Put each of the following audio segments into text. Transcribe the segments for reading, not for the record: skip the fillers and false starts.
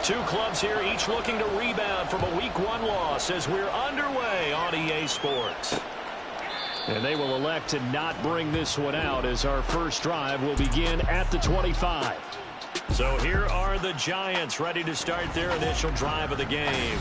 Two clubs here, each looking to rebound from a Week 1 loss as we're underway on EA Sports. And they will elect to not bring this one out as our first drive will begin at the 25. So here are the Giants ready to start their initial drive of the game.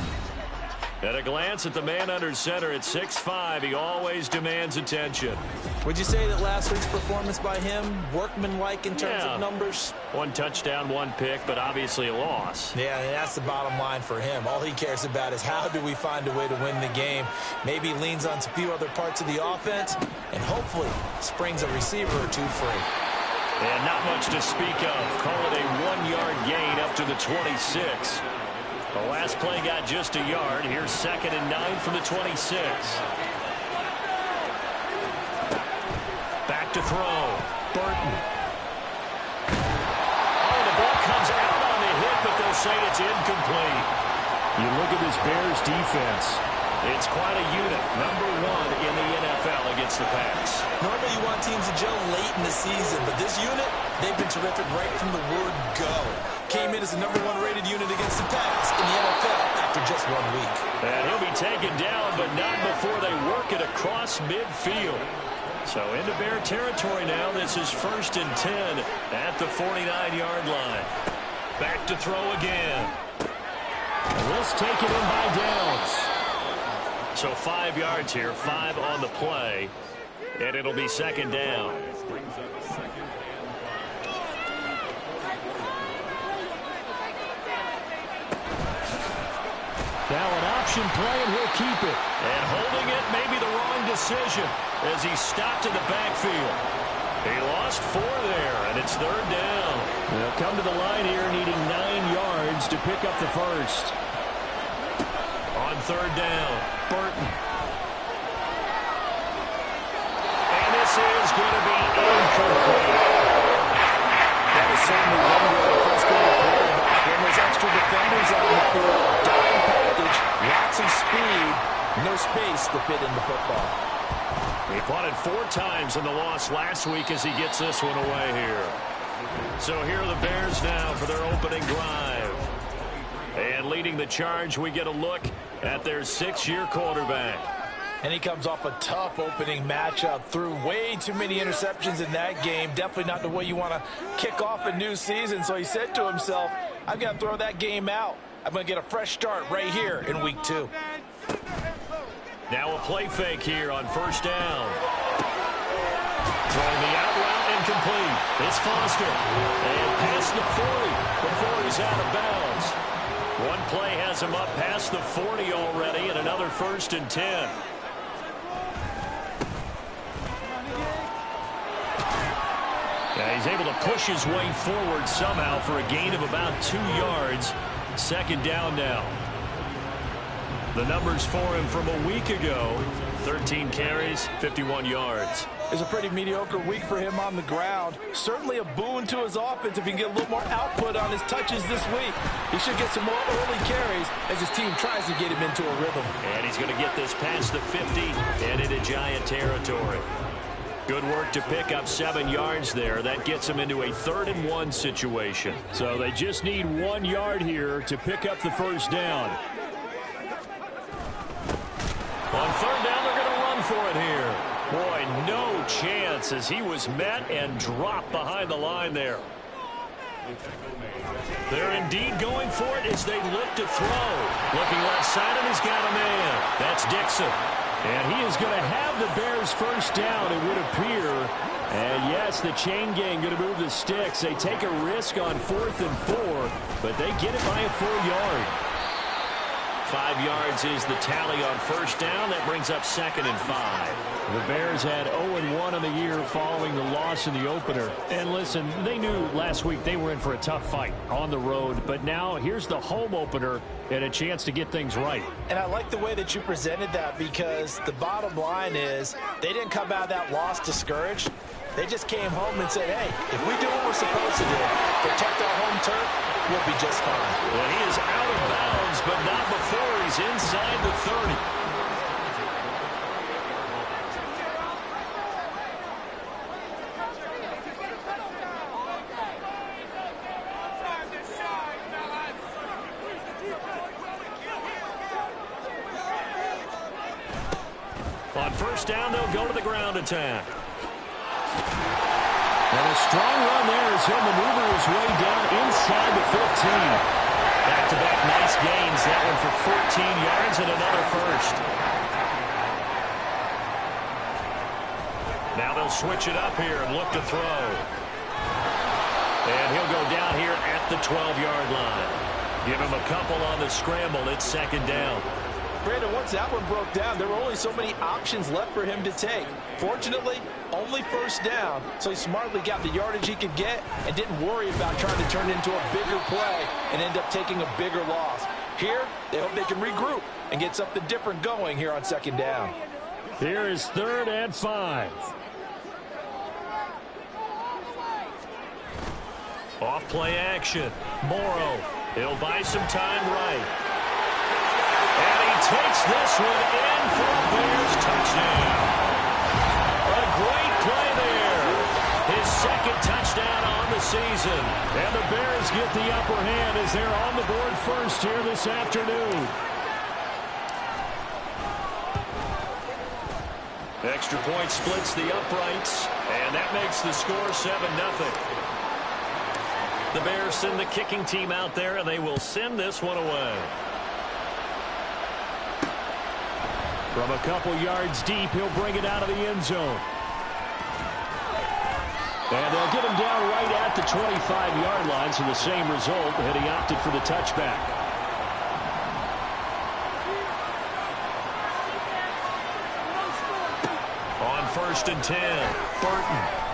At a glance at the man under center at 6'5", he always demands attention. Would you say that last week's performance by him, workmanlike in terms of numbers? 1 touchdown, 1 pick, but obviously a loss. Yeah, and that's the bottom line for him. All he cares about is how do we find a way to win the game. Maybe leans on a few other parts of the offense, and hopefully springs a receiver or two free. And not much to speak of. Call it a 1-yard gain up to the 26. The last play got just a yard. Here's 2nd and 9 from the 26. Back to throw. Burton. Oh, the ball comes out on the hit, but they'll say it's incomplete. You look at this Bears defense. It's quite a unit. Number 1 in the NFL against the pass. Normally you want teams to gel late in the season, but this unit, they've been terrific right from the word go. Came in as the number 1 rated unit against the pass in the NFL after just 1 week. And he'll be taken down, but not before they work it across midfield. So into Bear territory now. This is 1st and 10 at the 49-yard line. Back to throw again. And let's take it in by downs. So 5 yards here, 5 on the play, and it'll be 2nd down. Now an option play, and he'll keep it. And holding it may be the wrong decision as he stopped in the backfield. He lost 4 there, and it's 3rd down. They'll come to the line here needing 9 yards to pick up the first. On 3rd down, Burton. And this is going to be incomplete. That is certainly one way to frustrate a quarterback when there's extra defenders on the field. Dime package, lots of speed, no space to fit in the football. He punted 4 times in the loss last week as he gets this one away here. So here are the Bears now for their opening drive. And leading the charge, we get a look at their 6-year quarterback. And he comes off a tough opening matchup. Threw way too many interceptions in that game. Definitely not the way you want to kick off a new season. So he said to himself, I've got to throw that game out. I'm going to get a fresh start right here in week 2. Now a play fake here on 1st down. Throwing the out route incomplete. It's Foster. And past the 40 before he's out of bounds. One play has him up past the 40 already, and another 1st and 10. Yeah, he's able to push his way forward somehow for a gain of about 2 yards. 2nd down now. The numbers for him from a week ago, 13 carries, 51 yards. It's a pretty mediocre week for him on the ground. Certainly a boon to his offense if he can get a little more output on his touches this week. He should get some more early carries as his team tries to get him into a rhythm. And he's going to get this past the 50 and into Giant territory. Good work to pick up 7 yards there. That gets him into a 3rd and 1 situation. So they just need 1 yard here to pick up the 1st down. On 3rd down, they're going to run for it here. Boy, no chance as he was met and dropped behind the line there. They're indeed going for it as they look to throw. Looking left side, and he's got a man. That's Dixon. And he is going to have the Bears' 1st down, it would appear. And yes, the chain gang going to move the sticks. They take a risk on 4th and 4, but they get it by a 4 yard. 5 yards is the tally on 1st down. That brings up 2nd and 5. The Bears had 0-1 on the year following the loss in the opener. And listen, they knew last week they were in for a tough fight on the road. But now here's the home opener and a chance to get things right. And I like the way that you presented that because the bottom line is they didn't come out of that loss discouraged. They just came home and said, hey, if we do what we're supposed to do, protect our home turf, we'll be just fine. Well, he is out of bounds, but not before he's inside the 30. first down, they'll go to the ground attack. And a strong run there as he'll maneuver his way down inside the 15. Back-to-back nice gains. That one for 14 yards and another first. Now they'll switch it up here and look to throw. And he'll go down here at the 12-yard line. Give him a couple on the scramble. It's second down. Brandon, once that one broke down, there were only so many options left for him to take. Fortunately, only first down, so he smartly got the yardage he could get and didn't worry about trying to turn it into a bigger play and end up taking a bigger loss. Here, they hope they can regroup and get something different going here on second down. Here is 3rd and 5. Off play action. Morrow. He'll buy some time right. And he takes this one in for a Bears touchdown. A great play there. His second touchdown on the season. And the Bears get the upper hand as they're on the board first here this afternoon. Extra point splits the uprights, and that makes the score 7-0. The Bears send the kicking team out there, and they will send this one away. From a couple yards deep, he'll bring it out of the end zone. And they'll get him down right at the 25-yard line, so the same result, and he opted for the touchback. On 1st and 10, Burton.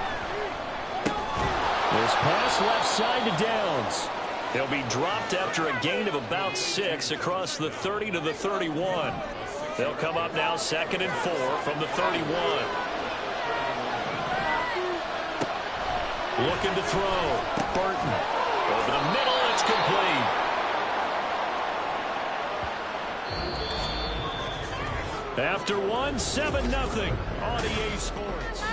This pass left side to Downs. He'll be dropped after a gain of about 6 across the 30 to the 31. They'll come up now 2nd and 4 from the 31. Looking to throw. Burton. Over the middle, it's complete. After 7-0 on EA Sports.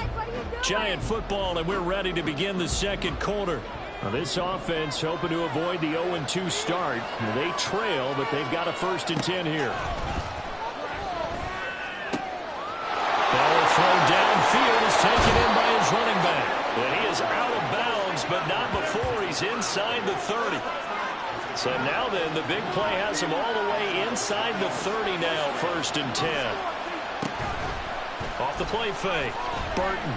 Giant football, and we're ready to begin the second quarter. Now this offense hoping to avoid the 0-2 start. They trail, but they've got a 1st and 10 here. Ball thrown downfield is taken in by his running back. And he is out of bounds, but not before he's inside the 30. So now then, the big play has him all the way inside the 30 now, 1st and 10. Off the play fake, Burton.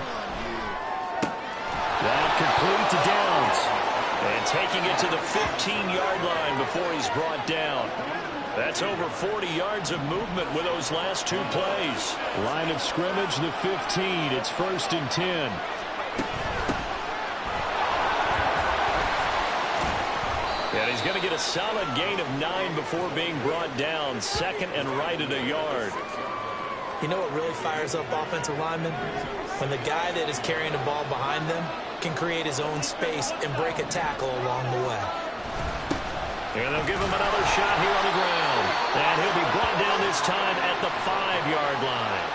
That complete to Downs. And taking it to the 15-yard line before he's brought down. That's over 40 yards of movement with those last 2 plays. Line of scrimmage, the 15. It's 1st and 10. And he's going to get a solid gain of 9 before being brought down. 2nd and right at a yard. You know what really fires up offensive linemen? When the guy that is carrying the ball behind them can create his own space and break a tackle along the way. And they'll give him another shot here on the ground. And he'll be brought down this time at the 5-yard line.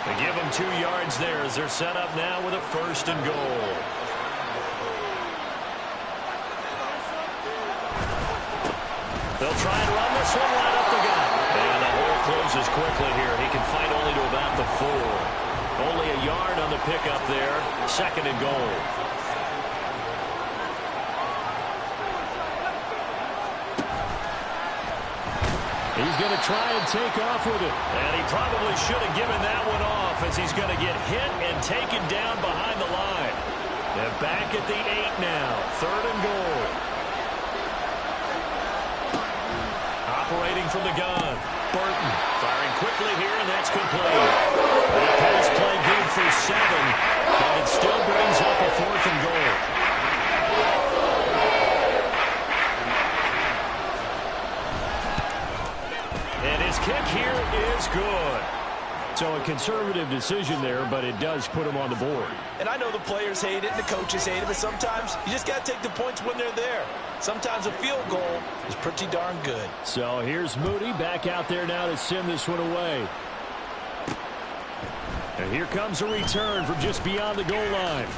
They give him 2 yards there as they're set up now with a 1st and goal. They'll try and run this one right up the gut. And the hole closes quickly here. He can fight only to about the 4. Only a yard on the pickup there. 2nd and goal. He's going to try and take off with it. And he probably should have given that one off as he's going to get hit and taken down behind the line. And back at the 8 now. 3rd and goal. Operating from the gun. Burton firing quickly here, and that's complete. That pass play good for 7, but it still brings up a 4th and goal. And his kick here is good. So a conservative decision there, but it does put him on the board. And I know the players hate it and the coaches hate it, but sometimes you just got to take the points when they're there. Sometimes a field goal is pretty darn good. So here's Moody back out there now to send this one away. And here comes a return from just beyond the goal line.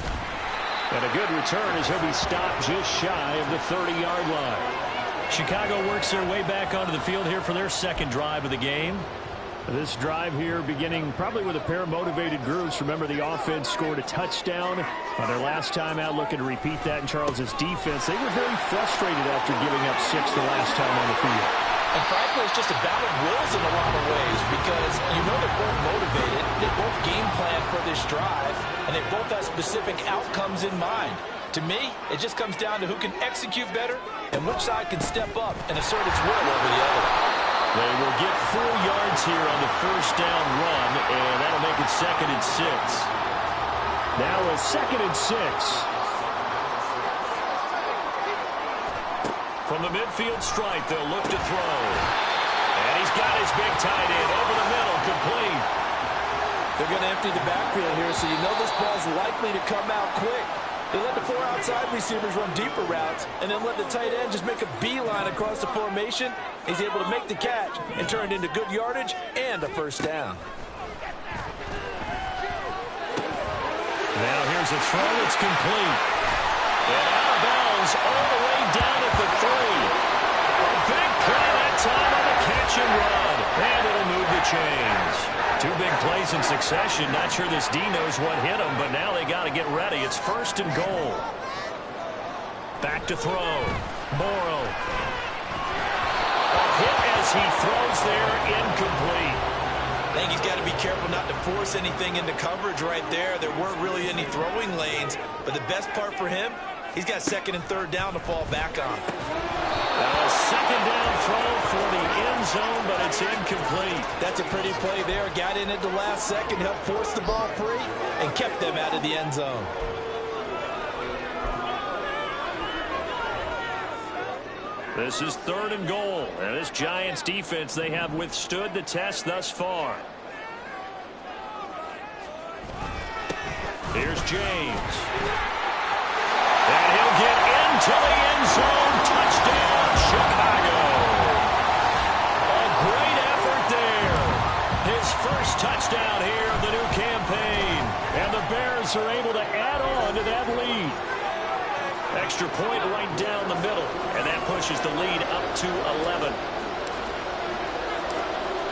And a good return as he'll be stopped just shy of the 30-yard line. Chicago works their way back onto the field here for their second drive of the game. This drive here beginning probably with a pair of motivated groups. Remember, the offense scored a touchdown on their last time out, looking to repeat that in Charles's defense. They were very frustrated after giving up 6 the last time on the field. And frankly, it's just a battle of wills in a lot of ways because you know they're both motivated. They both game plan for this drive, and they both have specific outcomes in mind. To me, it just comes down to who can execute better and which side can step up and assert its will over the other. They will get 4 yards here on the first down run, and that'll make it 2nd and 6. Now a 2nd and 6. From the midfield stripe, they'll look to throw. And he's got his big tight end over the middle, complete. They're going to empty the backfield here, so you know this ball's likely to come out quick. They let the 4 outside receivers run deeper routes and then let the tight end just make a beeline across the formation. He's able to make the catch and turn it into good yardage and a first down. Now here's a throw. It's complete. And out of bounds all the way down at the 3. A big play that time on the catch and run. And it'll move the chains. 2 big plays in succession. Not sure this D knows what hit him, but now they got to get ready. It's 1st and goal. Back to throw. Morrow. A hit as he throws there, incomplete. I think he's got to be careful not to force anything into coverage right there. There weren't really any throwing lanes, but the best part for him, he's got 2nd and 3rd down to fall back on. A 2nd down throw for the end zone, but it's incomplete. That's a pretty play there. Got in at the last second, helped force the ball free, and kept them out of the end zone. This is 3rd and goal. And this Giants defense, they have withstood the test thus far. Here's James. And he'll get into the end zone. Touchdown, Chicago. A great effort there. His first touchdown here of the new campaign. And the Bears are able to add on to that lead. Extra point right down the middle, and that pushes the lead up to 11.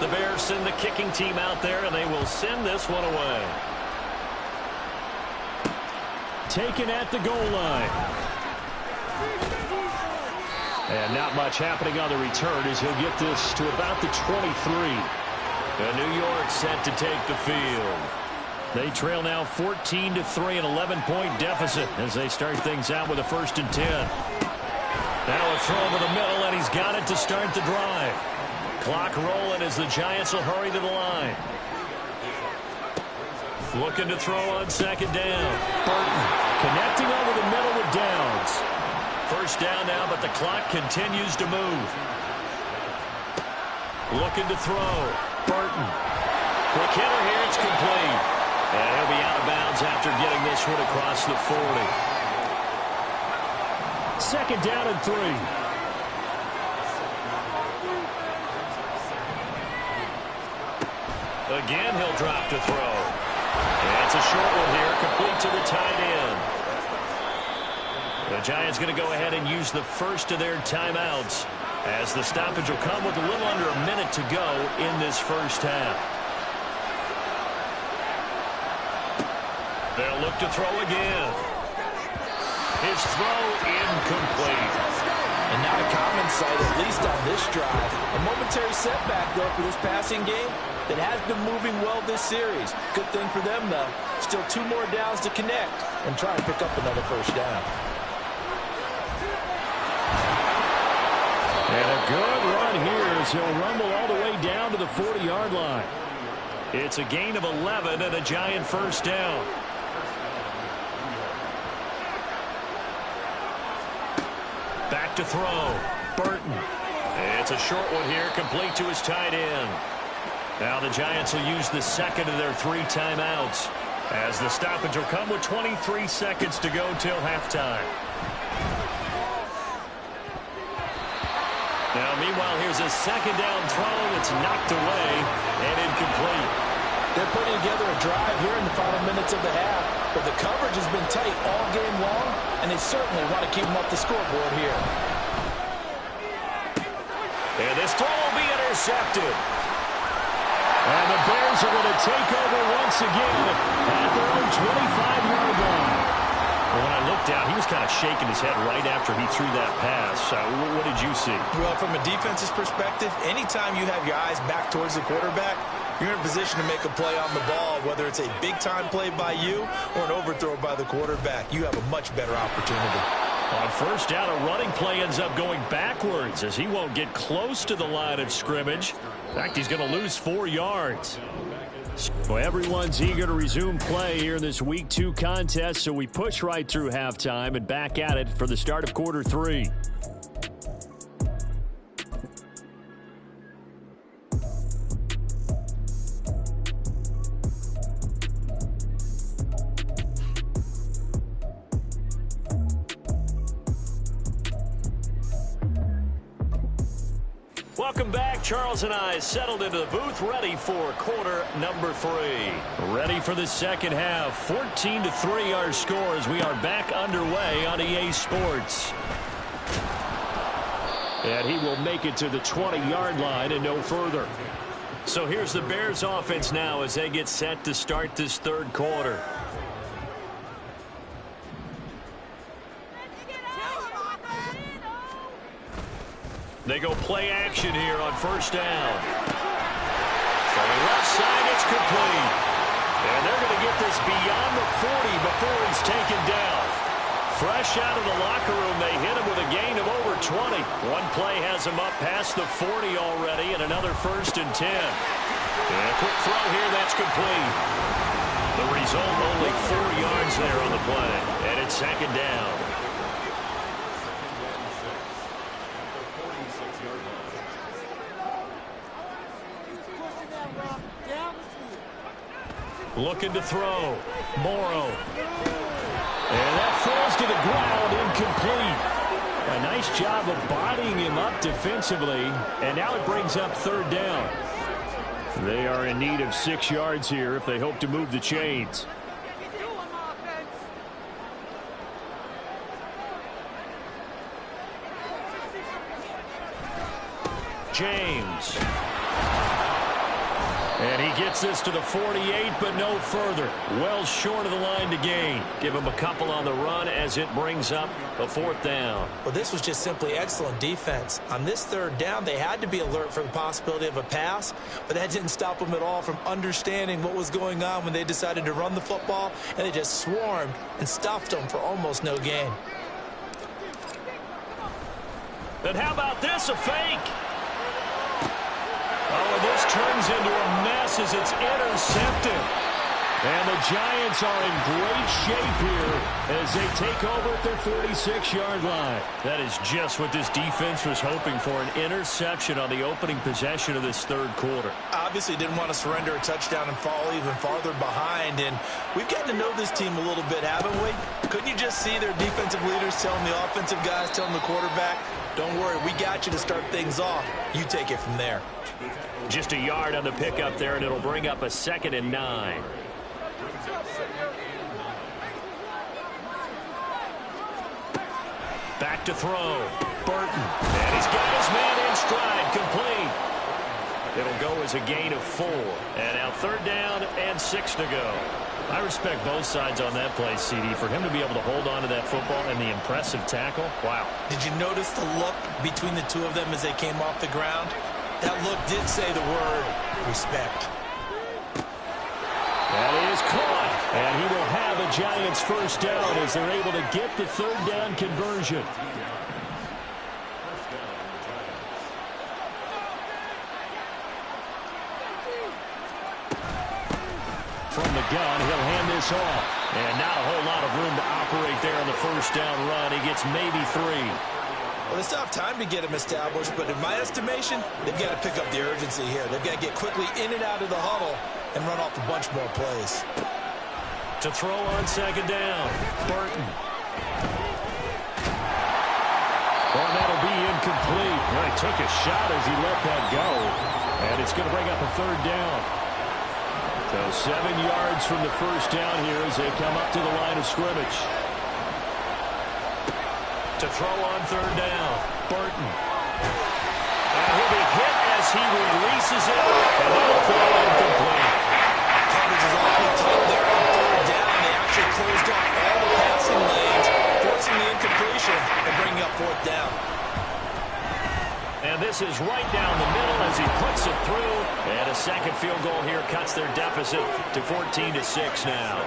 The Bears send the kicking team out there, and they will send this one away. Taken at the goal line. And not much happening on the return as he'll get this to about the 23. And New York set to take the field. They trail now 14-3, an 11-point deficit as they start things out with a 1st and 10. Now a throw over the middle, and he's got it to start the drive. Clock rolling as the Giants will hurry to the line. Looking to throw on 2nd down. Burton connecting over the middle with Downs. 1st down now, but the clock continues to move. Looking to throw. Burton. Quick hitter here, it's complete. And he'll be out of bounds after getting this one across the 40. 2nd down and 3. Again, he'll drop to throw. And it's a short one here, complete to the tight end. The Giants going to go ahead and use the first of their timeouts as the stoppage will come with a little under a minute to go in this first half. They'll look to throw again. His throw incomplete. And not a common sight, at least on this drive. A momentary setback, though, for this passing game that has been moving well this series. Good thing for them, though. Still 2 more downs to connect and try and pick up another 1st down. And a good run here as he'll rumble all the way down to the 40-yard line. It's a gain of 11 and a Giant 1st down. Back to throw. Burton. It's a short one here, complete to his tight end. Now the Giants will use the 2nd of their 3 timeouts as the stoppage will come with 23 seconds to go till halftime. Now, meanwhile, here's a 2nd down throw that's knocked away and incomplete. They're putting together a drive here in the final minutes of the half, but the coverage has been tight all game long, and they certainly want to keep them off the scoreboard here. And this throw will be intercepted. And the Bears are going to take over once again at their own 25-yard line. Well, when I looked down, he was kind of shaking his head right after he threw that pass. What did you see? Well, from a defense's perspective, anytime you have your eyes back towards the quarterback, you're in a position to make a play on the ball, whether it's a big-time play by you or an overthrow by the quarterback. You have a much better opportunity. On first down, a running play ends up going backwards as he won't get close to the line of scrimmage. In fact, he's going to lose 4 yards. Well, everyone's eager to resume play here in this Week 2 contest, so we push right through halftime and back at it for the start of quarter 3. Welcome back. Charles and I settled into the booth, ready for quarter number 3. Ready for the second half. 14-3 our score as we are back underway on EA Sports. And he will make it to the 20-yard line and no further. So here's the Bears offense now as they get set to start this third quarter. They go play action here on first down. From the left side, it's complete. And they're going to get this beyond the 40 before he's taken down. Fresh out of the locker room, they hit him with a gain of over 20. One play has him up past the 40 already, and another 1st and 10. And a quick throw here, that's complete. The result, only 4 yards there on the play. And it's second down. Looking to throw. Morrow. And that falls to the ground, incomplete. A nice job of bodying him up defensively. And now it brings up third down. They are in need of 6 yards here if they hope to move the chains. James. And he gets this to the 48, but no further. Well short of the line to gain. Give him a couple on the run as it brings up a 4th down. Well, this was just simply excellent defense. On this third down, they had to be alert for the possibility of a pass, but that didn't stop them at all from understanding what was going on when they decided to run the football, and they just swarmed and stuffed them for almost no gain. And how about this, a fake? Oh, and this turns into a mess as it's intercepted. And the Giants are in great shape here as they take over at their 46-yard line. That is just what this defense was hoping for, an interception on the opening possession of this third quarter. Obviously didn't want to surrender a touchdown and fall even farther behind. And we've gotten to know this team a little bit, haven't we? Couldn't you just see their defensive leaders telling the offensive guys, telling the quarterback, don't worry, we got you to start things off. You take it from there. Just a yard on the pickup there, and it'll bring up a 2nd and 9. Back to throw. Burton. And he's got his man in stride. Complete. It'll go as a gain of 4. And now 3rd down and 6 to go. I respect both sides on that play, CD. For him to be able to hold on to that football and the impressive tackle, wow. Did you notice the look between the two of them as they came off the ground? That look did say the word respect. That is caught. And he will have a Giants 1st down as they're able to get the 3rd down conversion. From the gun, he'll hand this off. And not a whole lot of room to operate there on the 1st down run. He gets maybe 3. Well, they still have time to get him established, but in my estimation, they've got to pick up the urgency here. They've got to get quickly in and out of the huddle and run off a bunch more plays. To throw on 2nd down, Burton. Well, that'll be incomplete. Well, he took a shot as he let that go. And it's going to bring up a 3rd down. So 7 yards from the 1st down here as they come up to the line of scrimmage. To throw on 3rd down, Burton. And he'll be hit as he releases it, and that'll fall incomplete. Coverage is awfully tight there on third down. They actually closed off all the passing lanes, forcing the incompletion and bringing up fourth down. And this is right down the middle as he puts it through. And a second field goal here cuts their deficit to 14-6 now.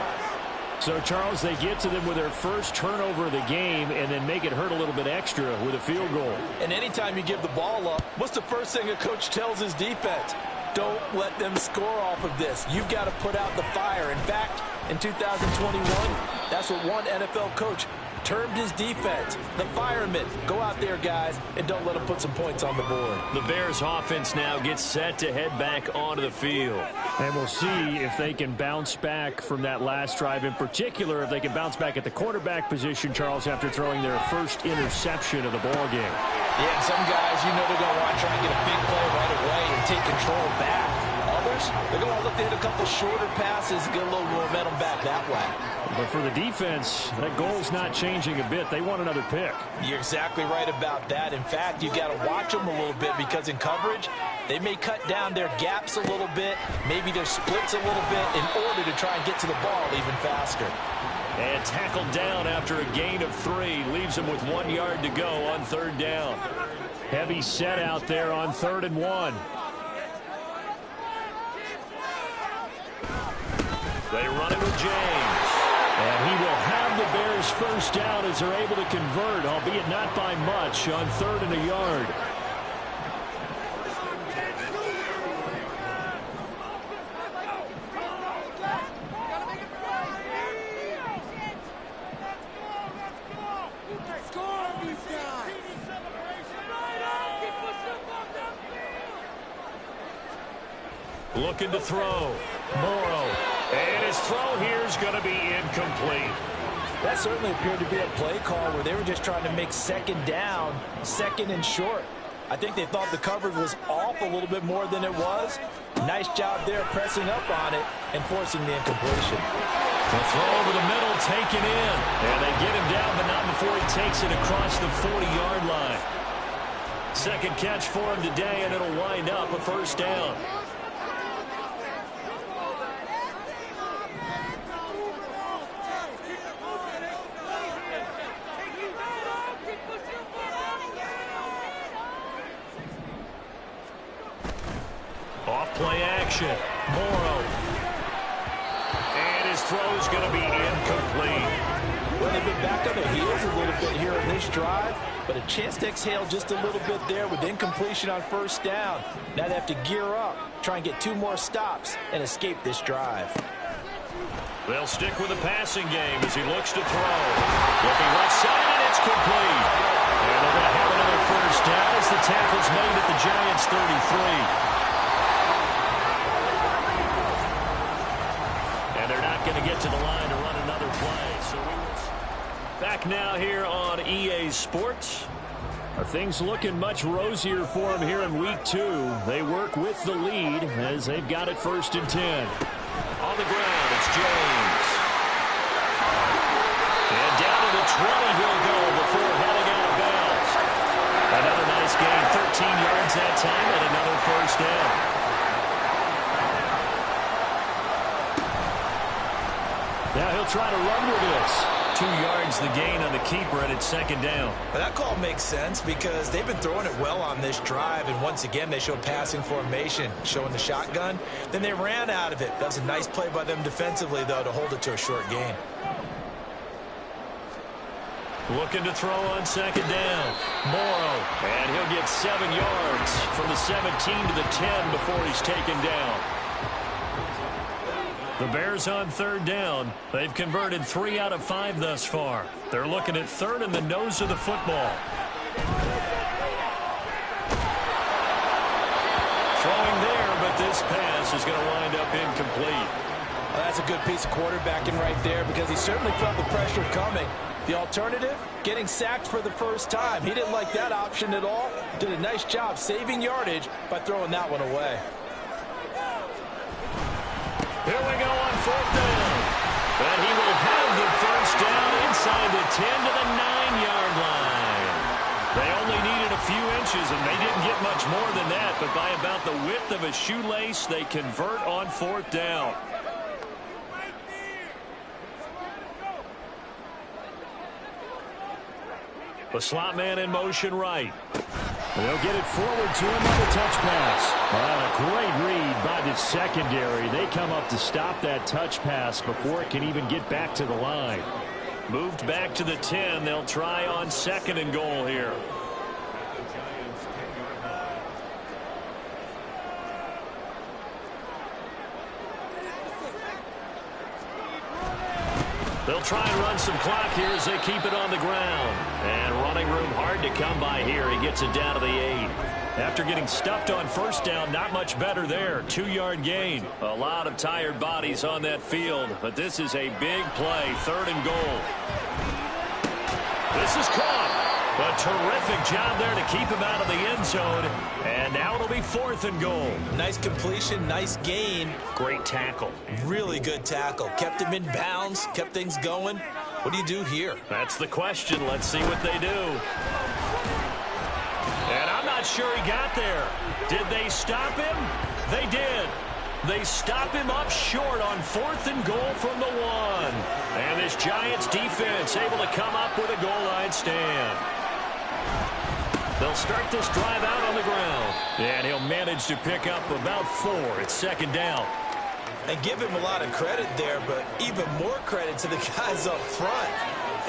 So, Charles, they get to them with their first turnover of the game and then make it hurt a little bit extra with a field goal. And anytime you give the ball up, what's the first thing a coach tells his defense? Don't let them score off of this. You've got to put out the fire. In fact, in 2021, that's what one NFL coach termed his defense, the firemen. Go out there, guys, and don't let them put some points on the board. The Bears offense now gets set to head back onto the field. And we'll see if they can bounce back from that last drive. In particular, if they can bounce back at the quarterback position, Charles, after throwing their first interception of the ball game. Yeah, and some guys, you know they're going to want to try and get a big play right away and take control back. Others, they're going to look to hit a couple shorter passes, get a little momentum back that way. But for the defense, that goal's not changing a bit. They want another pick. You're exactly right about that. In fact, you've got to watch them a little bit because in coverage, they may cut down their gaps a little bit, maybe their splits a little bit in order to try and get to the ball even faster. And tackled down after a gain of 3. Leaves him with 1 yard to go on third down. Heavy set out there on 3rd and 1. They run it with James. And he will have the Bears first down as they're able to convert, albeit not by much, on 3rd and a yard. Looking to throw. Morrow. And his throw here is going to be incomplete. That certainly appeared to be a play call where they were just trying to make second down, second and short. I think they thought the coverage was off a little bit more than it was. Nice job there pressing up on it and forcing the incompletion. The throw over the middle taken in. And they get him down, but not before he takes it across the 40-yard line. Second catch for him today, and it'll wind up a first down. Off-play action. Morrow. And his throw is going to be incomplete. Well, they've been back on their heels a little bit here in this drive, but a chance to exhale just a little bit there with incompletion on first down. Now they have to gear up, try and get 2 more stops, and escape this drive. They'll stick with the passing game as he looks to throw. Looking left side, and it's complete. And they're going to have another first down as the tackle's made at the Giants' 33. Going to get to the line to run another play. So we will back now here on EA Sports. Are things looking much rosier for them here in week 2? They work with the lead as they've got it 1st and 10. On the ground, it's James. And down to the 20 he'll go before heading out of bounds. Another nice gain, 13 yards that time, and another first down. Now he'll try to run with this. 2 yards the gain on the keeper, and it's second down. But that call makes sense because they've been throwing it well on this drive, and once again they showed passing formation, showing the shotgun. Then they ran out of it. That was a nice play by them defensively, though, to hold it to a short gain. Looking to throw on second down. Morrow, and he'll get 7 yards from the 17 to the 10 before he's taken down. The Bears on third down. They've converted 3 out of 5 thus far. They're looking at 3rd in the nose of the football. Throwing there, but this pass is going to wind up incomplete. Well, that's a good piece of quarterbacking right there because he certainly felt the pressure coming. The alternative, getting sacked for the first time. He didn't like that option at all. Did a nice job saving yardage by throwing that one away. Here we go on 4th down. And he will have the first down inside the 10 to the 9-yard line. They only needed a few inches, and they didn't get much more than that, but by about the width of a shoelace, they convert on 4th down. The slot man in motion right. They'll get it forward to him on the touch pass. Well, a great read by the secondary. They come up to stop that touch pass before it can even get back to the line. Moved back to the 10. They'll try on 2nd and goal here. They'll try and run some clock here as they keep it on the ground. And running room hard to come by here. He gets it down to the 8. After getting stuffed on 1st down, not much better there. 2-yard gain. A lot of tired bodies on that field, but this is a big play. 3rd and goal. This is caught. A terrific job there to keep him out of the end zone. And now it'll be 4th and goal. Nice completion, nice gain. Great tackle. Really good tackle. Kept him in bounds, kept things going. What do you do here? That's the question. Let's see what they do. And I'm not sure he got there. Did they stop him? They did. They stop him up short on 4th and goal from the 1. And this Giants defense able to come up with a goal line stand. They'll start this drive out on the ground. And he'll manage to pick up about 4. It's 2nd down. And give him a lot of credit there, but even more credit to the guys up front.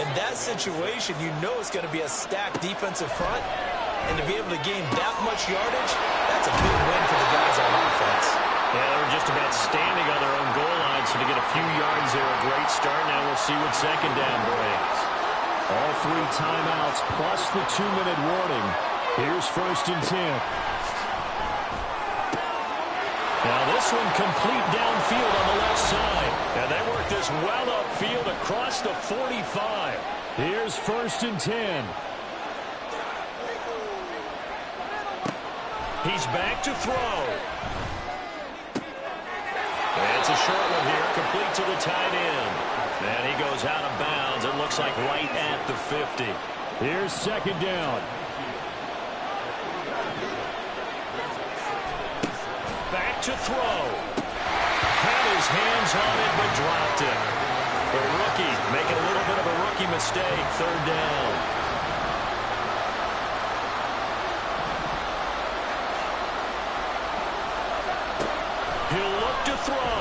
In that situation, you know it's going to be a stacked defensive front. And to be able to gain that much yardage, that's a big win for the guys on offense. Yeah, they were just about standing on their own goal line, so to get a few yards there, a great start. Now we'll see what 2nd down brings. All 3 timeouts plus the 2-minute warning. Here's 1st and 10. Now this one complete downfield on the left side. And they work this well upfield across the 45. Here's 1st and 10. He's back to throw. It's a short one here, complete to the tight end. And he goes out of bounds. It looks like right at the 50. Here's 2nd down. Back to throw. Had his hands on it, but dropped it. The rookie making a little bit of a rookie mistake. 3rd down. He'll look to throw.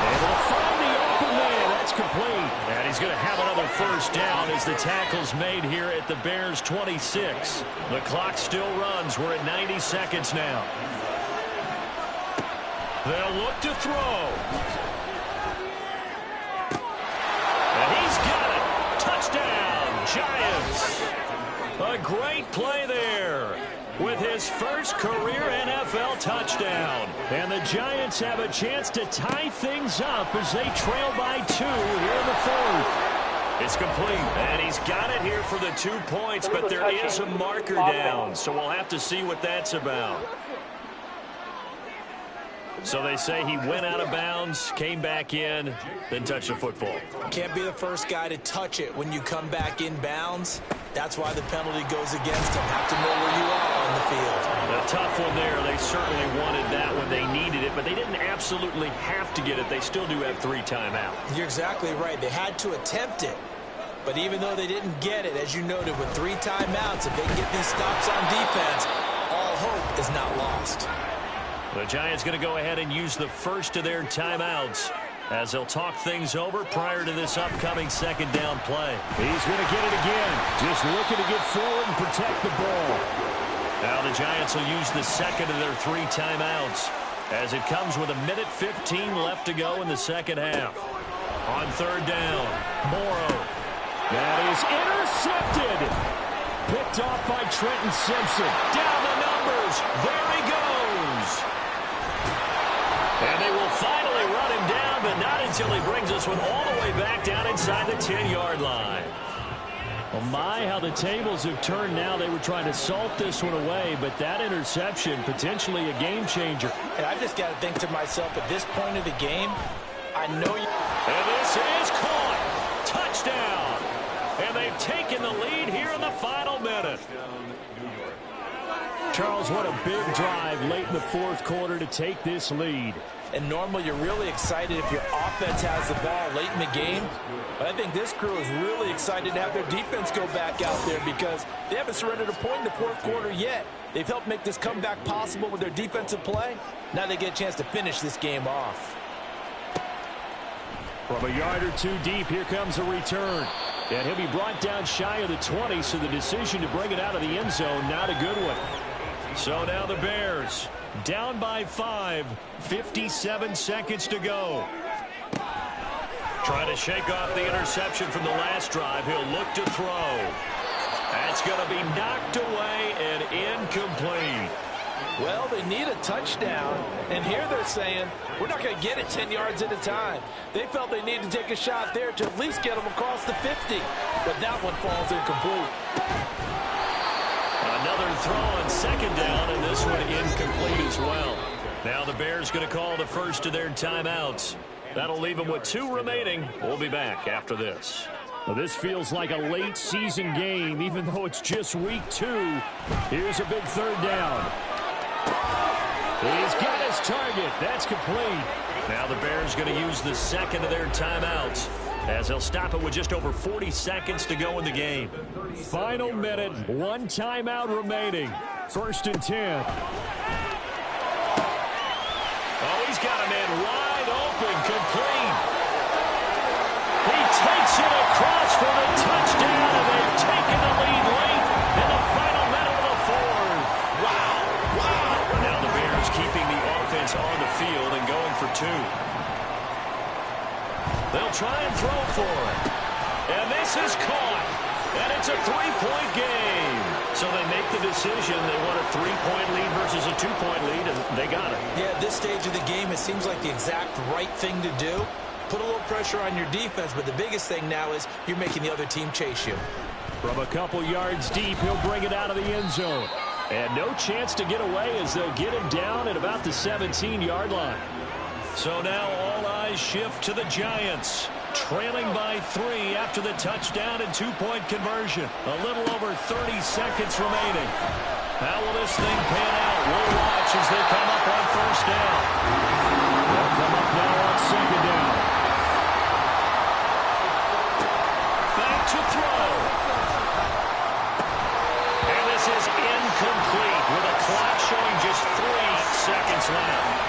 Able to find the open man. That's complete. And he's going to have another 1st down as the tackle's made here at the Bears 26. The clock still runs. We're at 90 seconds now. They'll look to throw. And he's got it. Touchdown, Giants. A great play there with his first career NFL touchdown. And the Giants have a chance to tie things up as they trail by 2 here in the 4th. It's complete, and he's got it here for the 2 points, but there is a marker down, so we'll have to see what that's about. So they say he went out of bounds, came back in, then touched the football. Can't be the first guy to touch it when you come back in bounds. That's why the penalty goes against him. Have to know where you are on the field. A tough one there. They certainly wanted that when they needed it, but they didn't absolutely have to get it. They still do have 3 timeouts. You're exactly right. They had to attempt it. But even though they didn't get it, as you noted, with 3 timeouts, if they can get these stops on defense, all hope is not lost. The Giants going to go ahead and use the first of their timeouts as they'll talk things over prior to this upcoming 2nd down play. He's going to get it again. Just looking to get forward and protect the ball. Now the Giants will use the 2nd of their 3 timeouts as it comes with 1:15 left to go in the 2nd half. On 3rd down, Morrow. That is intercepted. Picked off by Trenton Simpson. Down the numbers. There he goes. And they will finally run him down, but not until he brings this one all the way back down inside the 10-yard line. Oh my, how the tables have turned now. They were trying to salt this one away, but that interception, potentially a game changer. And I've just got to think to myself, at this point of the game, I know you... And this is caught. Touchdown. And they've taken the lead here in the final minute. Charles, what a big drive late in the fourth quarter to take this lead. And normally you're really excited if your offense has the ball late in the game. But I think this crew is really excited to have their defense go back out there because they haven't surrendered a point in the fourth quarter yet. They've helped make this comeback possible with their defensive play. Now they get a chance to finish this game off. From a yard or two deep, here comes a return. And he'll be brought down shy of the 20, so the decision to bring it out of the end zone, not a good one. So now the Bears down by 5, 57 seconds to go. Trying to shake off the interception from the last drive. He'll look to throw. That's going to be knocked away and incomplete. Well, they need a touchdown, and here they're saying, we're not going to get it 10 yards at a time. They felt they needed to take a shot there to at least get them across the 50, but that one falls incomplete. Another throw on second down, and this one incomplete as well. Now the Bears going to call the first of their timeouts. That'll leave them with 2 remaining. We'll be back after this. Well, this feels like a late season game, even though it's just week 2. Here's a big third down. He's got his target. That's complete. Now the Bears going to use the second of their timeouts as they'll stop it with just over 40 seconds to go in the game. Final minute, 1 timeout remaining. 1st and 10. Oh, he's got a man wide open, complete. He takes it across for the touchdown, and they've taken the lead late in the final minute of the fourth. Wow, wow. Now the Bears keeping the offense on the field and going for 2. They'll try and throw for it. And this is caught. And it's a 3-point game. So they make the decision. They want a 3-point lead versus a 2-point lead, and they got it. Yeah, at this stage of the game, it seems like the exact right thing to do. Put a little pressure on your defense, but the biggest thing now is you're making the other team chase you. From a couple yards deep, he'll bring it out of the end zone. And no chance to get away as they'll get him down at about the 17-yard line. So now all eyes shift to the Giants, trailing by 3 after the touchdown and 2-point conversion. A little over 30 seconds remaining. How will this thing pan out? We'll watch as they come up on 1st down. They'll come up now on 2nd down. Back to throw. And this is incomplete with a clock showing just 3 seconds left.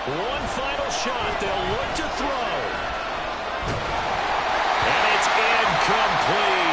One final shot. They'll look to throw. And it's incomplete.